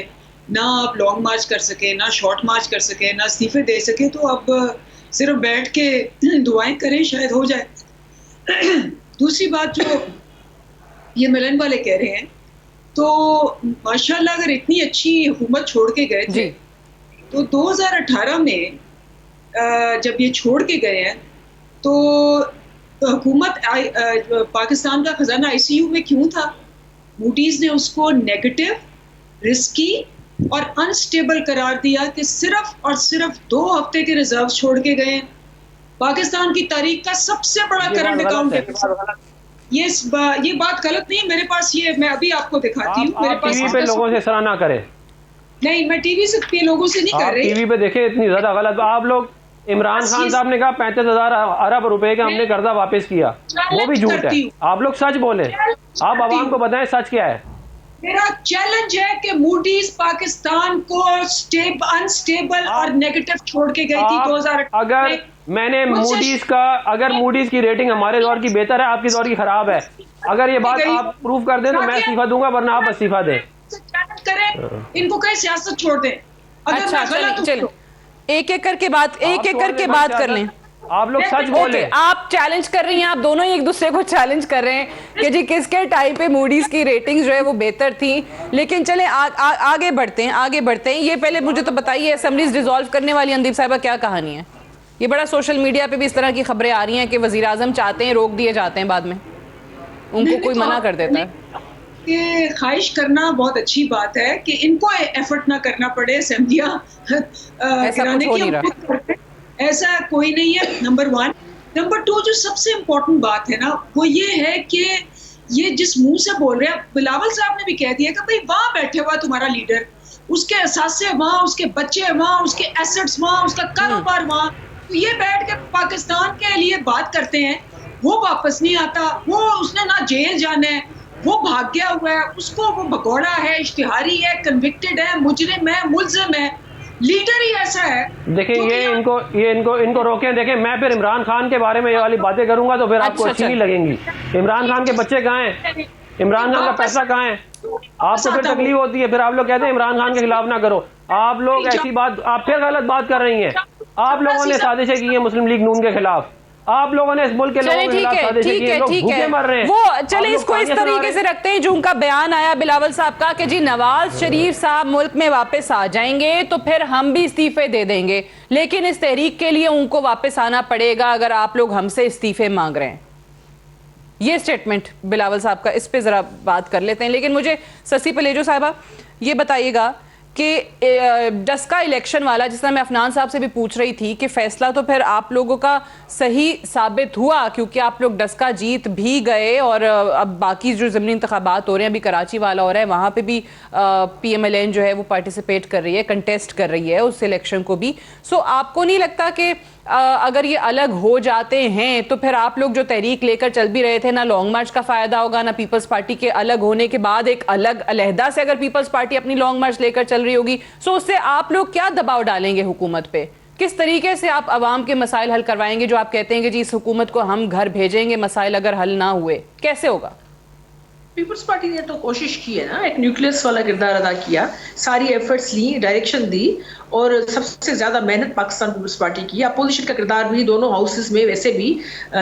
ना आप लॉन्ग मार्च कर सके, ना शॉर्ट मार्च कर सके, ना इस्तीफे दे सके, तो अब सिर्फ बैठ के दुआएं करें, शायद हो जाए। दूसरी बात जो ये मिलन वाले कह रहे हैं, तो माशाल्लाह अगर इतनी अच्छी हुकूमत छोड़ के गए थे, तो 2018 में जब ये छोड़ के गए हैं, तो हुकूमत पाकिस्तान का खजाना आईसीयू में क्यों था? मूडीज ने उसको नेगेटिव, रिस्की और अनस्टेबल करार दिया कि सिर्फ और सिर्फ 2 हफ्ते के रिजर्व छोड़ के गए हैं। पाकिस्तान की तारीख का सबसे बड़ा करंट अकाउंट है। ये बात गलत नहीं है। मेरे पास ये, मैं अभी आपको दिखाती हूँ। मेरे पास टीवी पे लोगों से सराहना करें। नहीं, मैं टीवी से लोगों से नहीं कर रही। टीवी पे देखे इतनी ज्यादा गलत। आप लोग, इमरान खान साहब ने कहा 35,000 अरब रुपए का हमने कर्जा वापस किया, वो भी झूठ है। आप लोग सच बोले, आप आवाम को बताएं सच क्या है। मेरा चैलेंज है कि मूडीज पाकिस्तान को अनस्टेबल और नेगेटिव छोड़ के गई थी 2018। अगर मैंने मूडीज की रेटिंग हमारे दौर की बेहतर है, आपकी दौर की खराब है, अगर ये बात आप प्रूव कर दें तो मैं इस्तीफा दूंगा, वरना आप इस्तीफा दें। करें, इनको कहीं सियासत छोड़ दें। अच्छा, एक एक करके बात कर लें। आप लोग सच बोले। आप चैलेंज कर रही हैं, आप दोनों ही एक दूसरे को चैलेंज कर रहे हैं कि जी किसके टाइम पे मूडीज की रेटिंग जो है वो बेहतर थी। लेकिन चलें आगे बढ़ते हैं। ये पहले मुझे तो बताइए, असेंबलीज डिसॉल्व करने वाली अंदीप साहिबा क्या कहानी है? ये बड़ा सोशल मीडिया पे भी इस तरह की खबरें आ रही हैं कि वजीर आजम चाहते हैं, रोक दिए जाते हैं, बाद में उनको कोई मना कर देता है। कि ख्वाहिश करना बहुत अच्छी बात है कि इनको एफर्ट ना करना पड़े असेंबलियां गिराने की, ऐसा कोई नहीं है। नंबर 1। नंबर 2, जो सबसे इम्पोर्टेंट बात है ना, वो ये है कि ये जिस मुंह से बोल रहे हैं, बिलावल साहब ने भी कह दिया कि भाई वहां बैठे हुआ तुम्हारा लीडर, उसके असासे वहां, उसके बच्चे वहां, उसके एसेट्स वहां, उसका कारोबार वहां, तो ये बैठ के पाकिस्तान के लिए बात करते हैं। वो वापस नहीं आता, वो उसने ना जेल जाना है, वो भाग गया हुआ है, उसको वो भगोड़ा है, इश्तिहारी है, कन्विक्टेड है, मुजरिम है, मुल्जिम है, लीडर ही ऐसा है। देखिए, ये इनको रोकें। देखें, मैं फिर इमरान खान के बारे में ये वाली बातें करूंगा तो फिर आपको अच्छी नहीं लगेंगी। इमरान खान के बच्चे कहाँ हैं? इमरान खान का पैसा कहाँ है? आपको फिर तकलीफ होती है, फिर आप लोग कहते हैं इमरान खान के खिलाफ ना करो। आप लोग ऐसी बात, आप फिर गलत बात कर रही हैं। आप लोगों ने साजिशें की हैं मुस्लिम लीग नून के खिलाफ, आप लोगों ने इस मुल्क के लोगों के खिलाफ साजिशें की हैं, लोग भूखे मर रहे हैं। वो चले इसको इस तरीके से रखते हैं, जो उनका बयान आया बिलावल साहब का कि जी नवाज शरीफ साहब मुल्क में वापस आ जाएंगे तो फिर हम भी इस्तीफे दे देंगे, लेकिन इस तहरीक के लिए उनको वापस आना पड़ेगा अगर आप लोग हमसे इस्तीफे मांग रहे हैं। ये स्टेटमेंट बिलावल साहब का, इस पे जरा बात कर लेते हैं। लेकिन मुझे ससी पलेजो साहिबा ये बताइएगा कि डस्का इलेक्शन वाला, जिस तरह मैं अफनान साहब से भी पूछ रही थी कि फैसला तो फिर आप लोगों का सही साबित हुआ, क्योंकि आप लोग डस्का जीत भी गए और अब बाकी जो ज़मीनी इंतखाबात हो रहे हैं, अभी कराची वाला हो रहा है, वहाँ पे भी PMLN जो है वो पार्टिसिपेट कर रही है, कंटेस्ट कर रही है उस इलेक्शन को भी। सो आपको नहीं लगता कि अगर ये अलग हो जाते हैं तो फिर आप लोग जो तहरीक लेकर चल भी रहे थे, ना लॉन्ग मार्च का फायदा होगा, ना पीपल्स पार्टी के अलग होने के बाद एक अलग अलहदा से अगर पीपल्स पार्टी अपनी लॉन्ग मार्च लेकर चल रही होगी, सो उससे आप लोग क्या दबाव डालेंगे हुकूमत पे? किस तरीके से आप अवाम के मसाइल हल करवाएंगे, जो आप कहते हैं कि जी इस हुकूमत को हम घर भेजेंगे मसाइल अगर हल ना हुए, कैसे होगा? पीपल्स पार्टी ने तो कोशिश की है ना, एक न्यूक्लियस वाला किरदार अदा किया, सारी एफर्ट्स ली, डायरेक्शन दी, और सबसे ज्यादा मेहनत पाकिस्तान पीपल्स पार्टी की। अपोजिशन का किरदार भी दोनों हाउसेस में, वैसे भी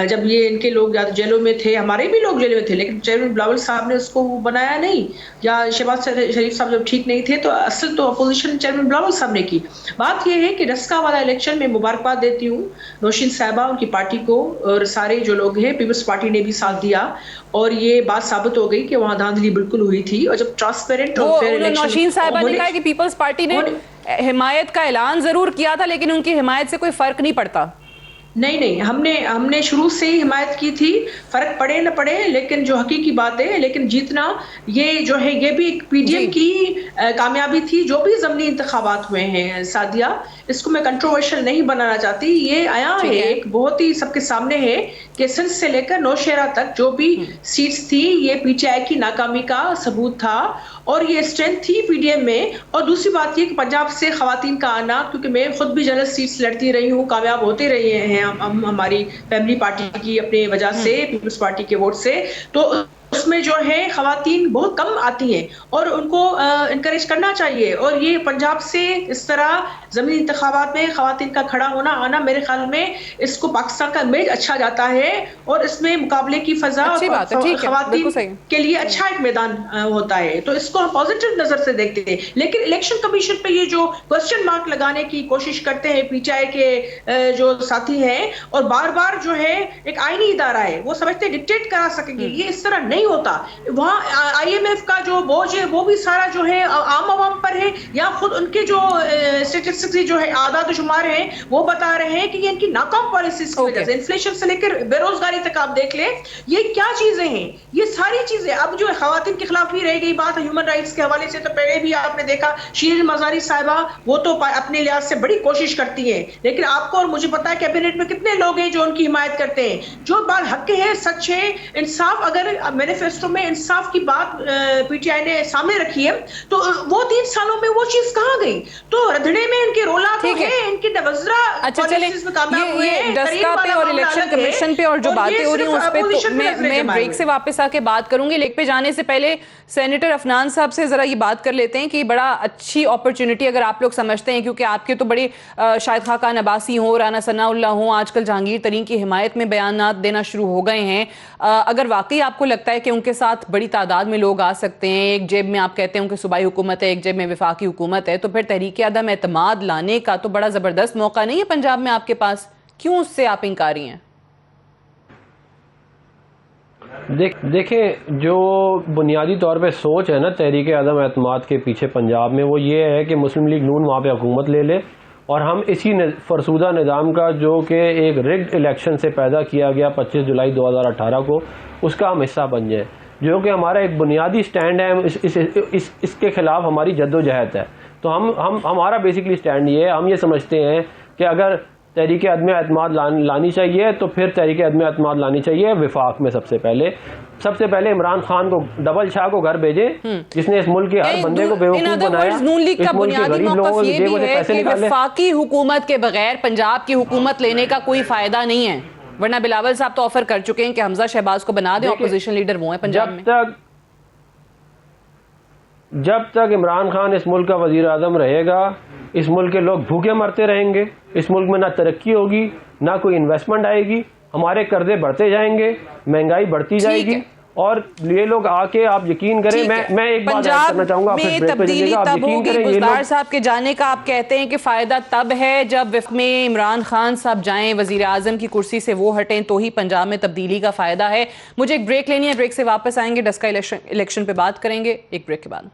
जब ये इनके लोग या तो जेलों में थे, हमारे भी लोग जेलों में थे, लेकिन चेयरमैन बिलावल साहब ने उसको बनाया नहीं, या शहबाज शरीफ साहब जब ठीक नहीं थे तो असल तो अपोजिशन चेयरमैन बिलावल साहब ने की। बात यह है कि डस्का वाला इलेक्शन में मुबारकबाद देती हूँ नौशीन साहिबा, उनकी पार्टी को, और सारे जो लोग हैं पीपल्स पार्टी ने भी साथ दिया, और ये बात साबित हो गई कि वहाँ धांधली बिल्कुल हुई थी। और जब ट्रांसपेरेंट और फेयर इलेक्शन, नौशीन साहिबा ने कहा कि पीपल्स पार्टी ने हिमायत का ऐलान जरूर किया था, लेकिन उनकी हिमायत से कोई फर्क नहीं पड़ता। नहीं, हमने शुरू से ही हिमायत की थी, फर्क पड़े न पड़े, लेकिन जो हकीकी बात है, लेकिन जीतना ये जो है ये भी एक PDM की कामयाबी थी। जो भी ज़मीनी इंतखाबात हुए हैं सादिया, इसको मैं कंट्रोवर्शियल नहीं बनाना चाहती, ये आया है एक बहुत ही सबके सामने है कि सिंध से लेकर नौशहरा तक जो भी सीट्स थी ये पीटीआई की नाकामी का सबूत था और ये स्ट्रेंथ थी पीडीएम में। और दूसरी बात ये कि पंजाब से खवातीन का आना, क्योंकि मैं खुद भी जनरल सीट्स लड़ती रही हूँ, कामयाब होते रहे हैं हम हमारी फैमिली पार्टी की अपने वजह से, पीपल्स पार्टी के वोट से, तो उसमें जो है खवातीन बहुत कम आती हैं और उनको इनकरेज करना चाहिए। और ये पंजाब से इस तरह ज़मीनी इंतखाबात में खवातीन का खड़ा होना आना मेरे ख्याल में इसको पाकिस्तान का इमेज अच्छा जाता है और इसमें मुकाबले की फजा खवातीन के लिए अच्छा एक मैदान होता है, तो इसको हम पॉजिटिव नजर से देखते हैं। लेकिन इलेक्शन कमीशन पे ये जो क्वेश्चन मार्क लगाने की कोशिश करते हैं पीटीआई के जो साथी हैं और बार बार जो है एक आईनी इदारा है, वो समझते डिक्टेट करा सकेंगे, ये इस तरह नहीं होता। वहां आईएमएफ का जो बोझ है वो भी सारा जो है आम आवाम पर है, या खुद उनके जो स्टैटिस्टिक्स जो है आदाद शुमार है वो बता रहे हैं कि ये इनकी नाकाम पॉलिसीज की वजह से, इन्फ्लेशन से लेकर बेरोजगारी तक आप देख ले, ये क्या चीजें हैं, ये सारी चीजें। अब जो खवातीन के खिलाफ भी रह गई बात ह्यूमन राइट्स के हवाले से, तो पहले भी आपने देखा शीरीन मजारी साहिबा वो तो अपने लिहाज से बड़ी कोशिश करती है, लेकिन आपको और मुझे पता है कैबिनेट में कितने लोग हैं जो उनकी हिमायत करते हैं। जो बात हक है, सच है, इंसाफ, अगर मैनिफेस्टो में इंसाफ की बात पीटीआई ने सामने रखी है तो वो 3 सालों में वो चीज कहां गई? तो रधड़े में इनके रोला तो है, इनके नवजरा पॉलिसीज में कामयाब हुए हैं, डस्का पे और इलेक्शन कमीशन पे और जो बातें हो रही हैं उस पे तो मैं ब्रेक से वापस आके बात करूंगी। लेक पे जाने से पहले सेनेटर अफनान साहब से जरा ये बात कर लेते हैं कि बड़ा अच्छी अपॉर्चुनिटी अगर आप लोग समझते हैं, क्योंकि आपके तो बड़े शाहिद खाकान अब्बासी हो, राना सनाउल्लाह हो, आजकल जहांगीर तरीन की हिमायत में बयानात देना शुरू हो गए हैं, अगर वाकई आपको लगता है कि उनके साथ बड़ी तादाद में लोग आ सकते हैं, एक जेब में आप कहते हैं उनकी सूबाई हुकूमत है, एक जेब में वफाकी हुकूमत है, तो फिर तहरीक अदम एतमाद लाने का तो बड़ा जबरदस्त मौका नहीं है पंजाब में आपके पास? क्यों उससे आप इंकारी हैं? देखें, जो बुनियादी तौर पे सोच है ना तहरीक अदम एतमाद के पीछे पंजाब में, वो ये है कि मुस्लिम लीग नून वहाँ पे हुकूमत ले ले और हम इसी फरसूदा निज़ाम का जो कि एक रिग्ड इलेक्शन से पैदा किया गया 25 जुलाई 2018 को, उसका हम हिस्सा बन जाए, जो कि हमारा एक बुनियादी स्टैंड है। इसके खिलाफ हमारी जद्दोजहद है। तो हमारा बेसिकली स्टैंड ये है, हम ये समझते हैं कि अगर तहरीक अदम एतमाद लानी चाहिए तो फिर तहरीक अदम एतमाद लानी चाहिए विफाक में। सबसे पहले इमरान खान को, डबल शाह को घर भेजें, जिसने इस मुल्क के हर बंदे को बेवकूफ बनाया। नून लीग का बुनियादी मौक़िफ़ ये भी है कि वफाकी हुकूमत के बगैर पंजाब की हुकूमत लेने का कोई फायदा नहीं है, वरना बिलावल साहब तो ऑफर कर चुके हैं कि हमजा शहबाज को बना दें, ऑपोजिशन लीडर वो है पंजाब में। जब तक इमरान खान इस मुल्क का वजीर आज़म रहेगा, इस मुल्क के लोग भूखे मरते रहेंगे, इस मुल्क में ना तरक्की होगी, ना कोई इन्वेस्टमेंट आएगी, हमारे कर्जे बढ़ते जाएंगे, महंगाई बढ़ती जाएगी। और ये लोग आके, आप यकीन करें, मैं एक बात करना चाहूंगा, तब्दीली तब होगी। बुज़दार साहब के जाने का आप कहते हैं कि फायदा तब है जब वक्त में इमरान खान साहब जाएं, वजीर आजम की कुर्सी से वो हटें, तो ही पंजाब में तब्दीली का फायदा है। मुझे एक ब्रेक लेनी है, ब्रेक से वापस आएंगे, डस्का इलेक्शन पे बात करेंगे एक ब्रेक के बाद।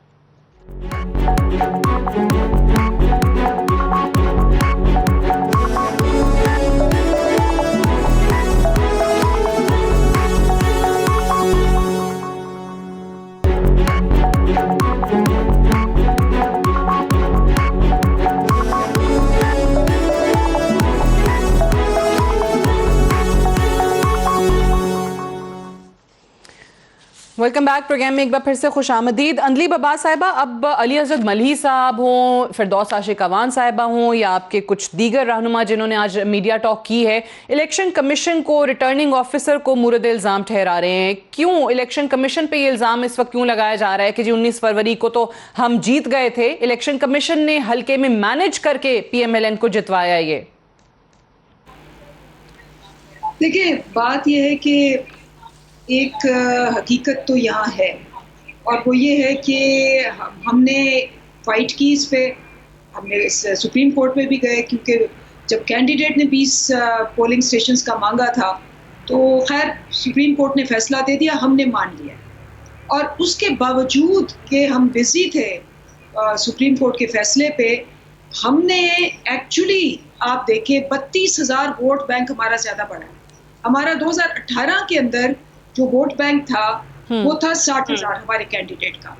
Welcome back. प्रोग्राम में एक बार फिर से खुश आमदीद। अंदली बबा साहिबा, अब अली हज़रत मलही साहब हों, फिरदौस आशिक अवान साहिबा हों, या आपके कुछ दीगर रहनुमा जिन्होंने आज मीडिया टॉक की है, इलेक्शन कमीशन को, रिटर्निंग ऑफिसर को मुरद इल्ज़ाम ठहरा रहे हैं। क्यों इलेक्शन कमीशन पे ये इल्ज़ाम इस वक्त क्यों लगाया जा रहा है कि जी 19 फरवरी को तो हम जीत गए थे, इलेक्शन कमीशन ने हल्के में मैनेज करके PMLN को जितवाया? ये देखिए, बात यह है कि एक हकीकत तो यहाँ है, और वो ये है कि हमने फाइट की इस पे, हमने सुप्रीम कोर्ट में भी गए, क्योंकि जब कैंडिडेट ने 20 पोलिंग स्टेशंस का मांगा था तो खैर सुप्रीम कोर्ट ने फैसला दे दिया, हमने मान लिया। और उसके बावजूद कि हम बिजी थे सुप्रीम कोर्ट के फैसले पे, हमने एक्चुअली, आप देखें, 32,000 वोट बैंक हमारा ज़्यादा बढ़ा। हमारा 2018 के अंदर जो वोट बैंक था वो था 60,000 हमारे कैंडिडेट का,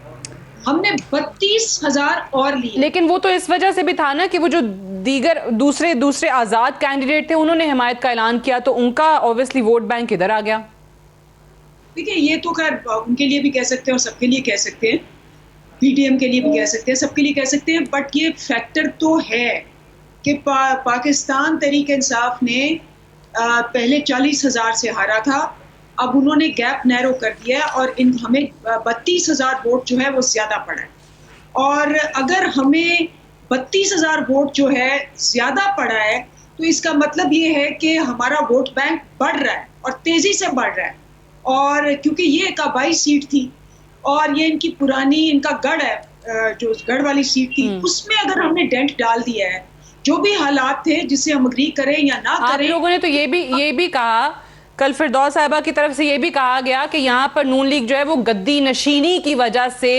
हमने 32,000 और लिए। लेकिन वो तो इस वजह से भी था ना कि वो जो दीगर दूसरे आज़ाद कैंडिडेट थे, उन्होंने हिमायत का ऐलान किया, तो उनका ऑब्वियसली वोट बैंक इधर आ गया। देखिए, ये तो खैर उनके लिए भी कह सकते हैं और सबके लिए कह सकते हैं, पीटीएम के लिए भी कह सकते हैं, सबके लिए कह सकते हैं, बट ये फैक्टर तो है कि पाकिस्तान तहरीक इंसाफ ने पहले 40,000 से हारा था, अब उन्होंने गैप नैरो कर दिया है और हमें 32,000 वोट जो है वो ज़्यादा पड़ा है। और अगर हमें 32,000 वोट जो है ज़्यादा पड़ा है, तो इसका मतलब ये है कि हमारा वोट बैंक बढ़ रहा है और तेज़ी से बढ़ रहा है। और क्योंकि ये एक आबाई सीट थी और ये इनकी पुरानी इनका गढ़ है, जो गढ़ वाली सीट थी, उसमें अगर हमने डेंट डाल दिया है, जो भी हालात थे जिससे हम अग्री करें या ना करें। आप लोगों ने तो ये भी कहा, कल फिरदौस साहिबा की तरफ से ये भी कहा गया कि यहाँ पर नून लीग जो है वो गद्दी नशीनी की वजह से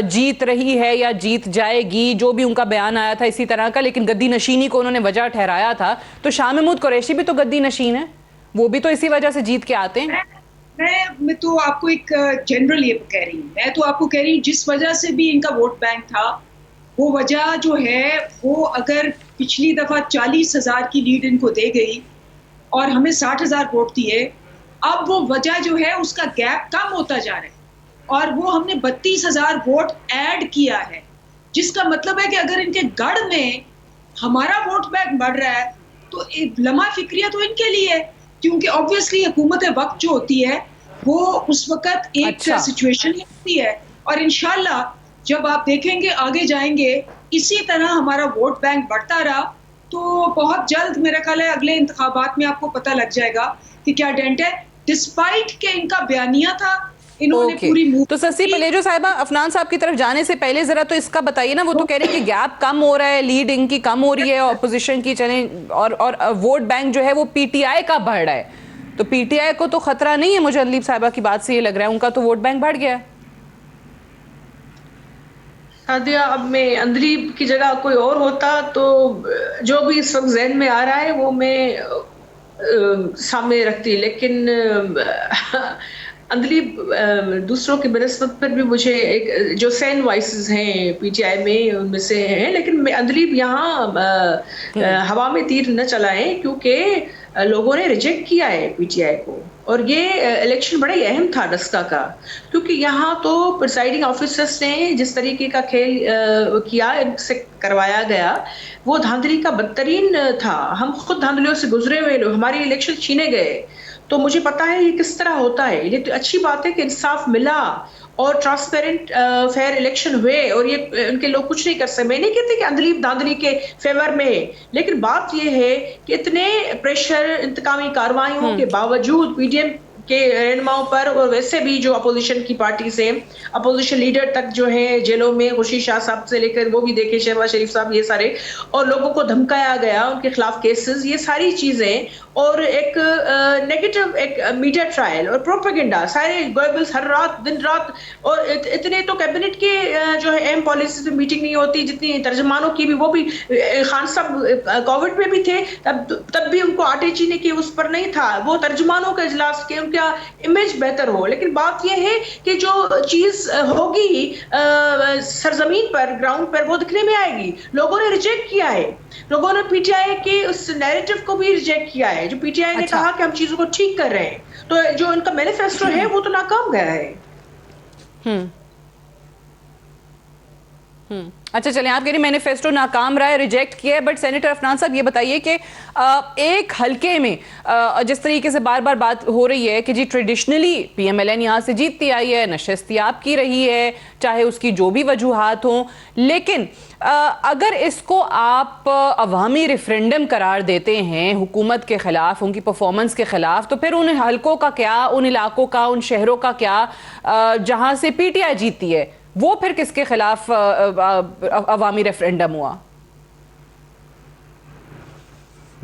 जीत रही है या जीत जाएगी, जो भी उनका बयान आया था इसी तरह का, लेकिन गद्दी नशीनी को उन्होंने वजह ठहराया था। तो शाह महमूद कुरैशी भी तो गद्दी नशीन है, वो भी तो इसी वजह से जीत के आते हैं। मैं तो आपको एक जनरल ये कह रही हूँ, मैं तो आपको कह रही हूँ जिस वजह से भी इनका वोट बैंक था, वो वजह जो है वो अगर पिछली दफा 40,000 की लीड इनको दे गई और हमें 60,000 वोट दिए, अब वो वजह जो है उसका गैप कम होता जा रहा है और वो हमने 32,000 वोट ऐड किया है, जिसका मतलब है कि अगर इनके गढ़ में हमारा वोट बैंक बढ़ रहा है तो लम्हा फिक्रिया तो इनके लिए है, क्योंकि ऑब्वियसली हुकूमत वक्त जो होती है वो उस वक्त एक सिचुएशन होती है और इंशाल्लाह जब आप देखेंगे आगे जाएंगे इसी तरह हमारा वोट बैंक बढ़ता रहा तो बहुत जल्द मेरा ख्याल है अगले इंतखाबात में आपको पता लग जाएगा कि क्या डेंट है, डिस्पाइट के इनका बयानिया था इन्होंने पूरी मूव। तो ससी पलेजो साहिबा, अफनान साहब की तरफ जाने से पहले जरा तो इसका बताइए ना, वो तो कह रहे हैं कि गैप कम हो रहा है, लीड इनकी कम हो रही है ऑपोजिशन की, चले और वोट बैंक जो है वो पीटीआई का बढ़ रहा है, तो पीटीआई को तो खतरा नहीं है? मुझे अंदलीब साहिबा की बात से ये लग रहा है उनका तो वोट बैंक बढ़ गया है। सादिया, अब मैं अंदलीब की जगह कोई और होता तो जो भी इस वक्त जहन में आ रहा है वो मैं सामने रखती, लेकिन अंदलीब दूसरों की बनस्बत पर भी मुझे एक जो सैन वॉइसेस हैं पीटीआई में उनमें से हैं, लेकिन अंदलीब यहाँ हवा में तीर न चलाएं क्योंकि लोगों ने रिजेक्ट किया है पीटीआई को और ये इलेक्शन बड़ा ही अहम था डस्का का, क्योंकि यहाँ तो प्रिसाइडिंग ऑफिसर्स ने जिस तरीके का खेल किया इनसे करवाया गया वो धांधली का बदतरीन था। हम खुद धांधलियों से गुजरे हुए लोग, हमारे इलेक्शन छीने गए, तो मुझे पता है ये किस तरह होता है। ये तो अच्छी बात है कि इंसाफ मिला और ट्रांसपेरेंट फेयर इलेक्शन हुए और ये उनके लोग कुछ नहीं कर सकते। मैं नहीं कहती कि अंदलीब धांधली के फेवर में, लेकिन बात ये है कि इतने प्रेशर इंतकामी कार्रवाइयों के बावजूद पीडीएम के रहनुमाओं पर और वैसे भी जो अपोजिशन की पार्टी से अपोजिशन लीडर तक जो है जेलों में, खुर्शीद शाह साहब से लेकर वो भी देखे शहबाज शरीफ साहब, ये सारे, और लोगों को धमकाया गया, उनके खिलाफ केसेस, ये सारी चीजें और एक नेगेटिव एक मीडिया ट्रायल और प्रोपेगेंडा, सारे गोएबल्स हर रात दिन रात, और इतने तो कैबिनेट के जो है अहम पॉलिसी पे मीटिंग नहीं होती जितनी तर्जमानों की भी, वो भी खान साहब कोविड में भी थे तब भी उनको आटे चीने की उस पर नहीं था, वो तर्जमानों का इजलास के उनका इमेज बेहतर हो। लेकिन बात यह है कि जो चीज होगी सरजमीन पर ग्राउंड पर वो दिखने में आएगी। लोगों ने रिजेक्ट किया है, लोगों ने पीटीआई के उस नैरेटिव को भी रिजेक्ट किया है, जो पीटीआई ने कहा कि हम चीजों को ठीक कर रहे हैं, तो जो उनका मैनिफेस्टो है वो तो नाकाम गया है। अच्छा चलें, आप कह रही मैनिफेस्टो नाकाम रहा है, रिजेक्ट किया है, बट सेनेटर अफनान साहब ये बताइए कि एक हलके में जिस तरीके से बार बार बात हो रही है कि जी ट्रेडिशनली पीएमएलएन यहाँ से जीतती आई है, नशस्ती आपकी रही है, चाहे उसकी जो भी वजूहात हों, लेकिन अगर इसको आप अवामी रेफरेंडम करार देते हैं हुकूमत के खिलाफ, उनकी परफॉर्मेंस के खिलाफ, तो फिर उन हलकों का क्या, उन इलाकों का, उन शहरों का क्या जहाँ से पीटीआई जीतती है, वो फिर किसके खिलाफ अवामी रेफरेंडम हुआ?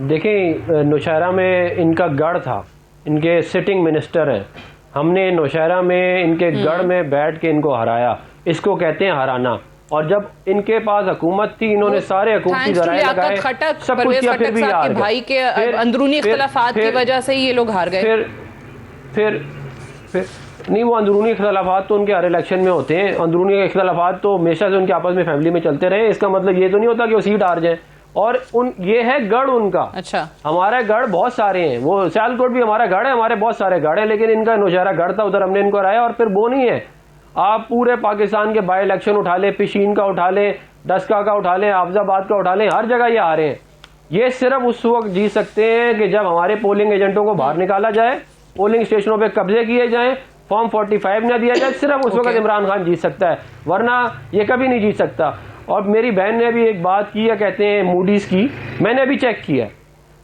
देखें, नौशहरा में इनका गढ़ था, इनके सिटिंग मिनिस्टर हैं, हमने नौशहरा में इनके गढ़ में बैठ के इनको हराया, इसको कहते हैं हराना। और जब इनके पास हुकूमत थी, इन्होंने सारे हुकूमती ज़राए लगाए, सब कुछ किया, फिर भी हार गए। भाई के अंदरूनी इख्तिलाफात की वजह से ये लोग हार गए। फिर नहीं, वो अंदरूनी इख्तिलाफात तो उनके हर इलेक्शन में होते हैं, अंदरूनी इख्तिलाफात तो हमेशा से उनके आपस में फैमिली में चलते रहे, इसका मतलब ये तो नहीं होता कि वो सीट हार जाए। और ये है गढ़ उनका। अच्छा, हमारा गढ़ बहुत सारे हैं, वो सियालकोट भी हमारा गढ़ है, हमारे बहुत सारे गढ़ है, लेकिन इनका नौशहरा गढ़ था, उधर हमने इनको हराया। और फिर वो नहीं है, आप पूरे पाकिस्तान के बाई इलेक्शन उठा लें, पिशीन का उठा लें, डस्का का उठा लें, हाफजाबाद का उठा लें, हर जगह ये आ रहे हैं। ये सिर्फ उस वक्त जीत सकते हैं कि जब हमारे पोलिंग एजेंटों को बाहर निकाला जाए, पोलिंग स्टेशनों पे कब्जे किए जाएं, फॉर्म 45 न दिया जाए, सिर्फ उस वक्त इमरान खान जीत सकता है, वरना ये कभी नहीं जीत सकता। और मेरी बहन ने भी एक बात की है, कहते हैं मूडीज की, मैंने अभी चेक किया है,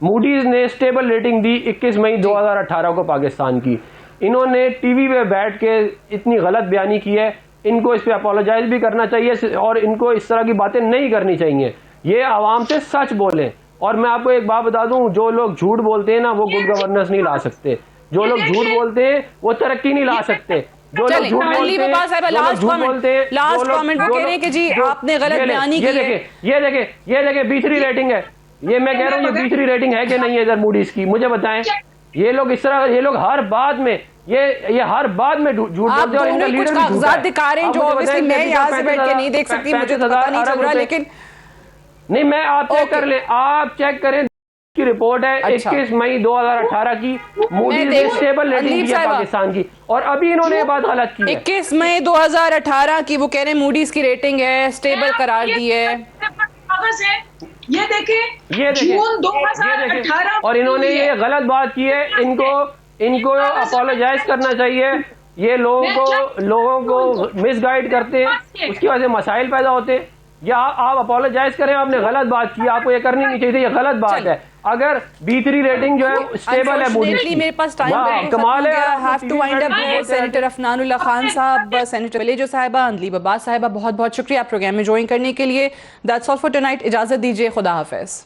मूडीज ने स्टेबल रेटिंग दी 21 मई 2018 को पाकिस्तान की। इन्होंने टीवी पे बैठ के इतनी गलत बयानी की है, इनको इस पे अपोलोजाइज भी करना चाहिए और इनको इस तरह की बातें नहीं करनी चाहिए। ये आवाम से सच बोलें। और मैं आपको एक बात बता दूं, जो लोग झूठ बोलते हैं ना, वो गुड गवर्नेंस नहीं ला सकते। जो लोग झूठ बोलते हैं वो तरक्की नहीं ला सकते। जो लोग झूठ बोलते हैं, लास्ट कमेंट वो कह रहे हैं कि जी आपने गलत बयानी की है। ये देखे B3 रेटिंग है, ये मैं कह रहा हूँ, ये B3 रेटिंग है कि नहीं है इधर मूडीज की, मुझे बताएं। ये लोग इस तरह, ये लोग हर बात में ये हर बात में झूठ बोलते हैं और इनका लीडर भी झूठा है। दिखा रहे हैं जो ऑब्वियसली मैं यहाँ से बैठ के नहीं देख सकती, मुझे तो पता नहीं चल रहा, लेकिन नहीं, मैं आप चेक कर लें, आप चेक करें की रिपोर्ट है। अच्छा। 21 मई 2018 की मूडीज ने स्टेबल रेटिंग दी है पाकिस्तान की, और अभी इन्होंने ये बात गलत की है। 21 मई 2018 की वो कह रहे हैं मूडीज की रेटिंग है, स्टेबल करार दी है। ये देखें जून 2018 और इन्होंने ये गलत बात की है, इनको अपोलोजाइज करना चाहिए। ये लोगों को मिसगाइड करते हैं, उसकी वजह से मसाइल पैदा होते हैं। या आप अपोलोजाइज करें, आपने गलत बात की, आपको ये करनी नहीं चाहिए थी, ये गलत बात है। अगर B3 रेटिंग जो है स्टेबल है मूडीज की, मेरे पास टाइम कमाल है। Have to wind up. Senator Afnanullah Khan साहब, सेनेटर वलीजो साहिबा, अंदलीब अब्बास साहिबा, बहुत बहुत शुक्रिया प्रोग्राम में ज्वाइन करने के लिए। That's all for tonight. इजाजत दीजिए, खुदा हाफिज।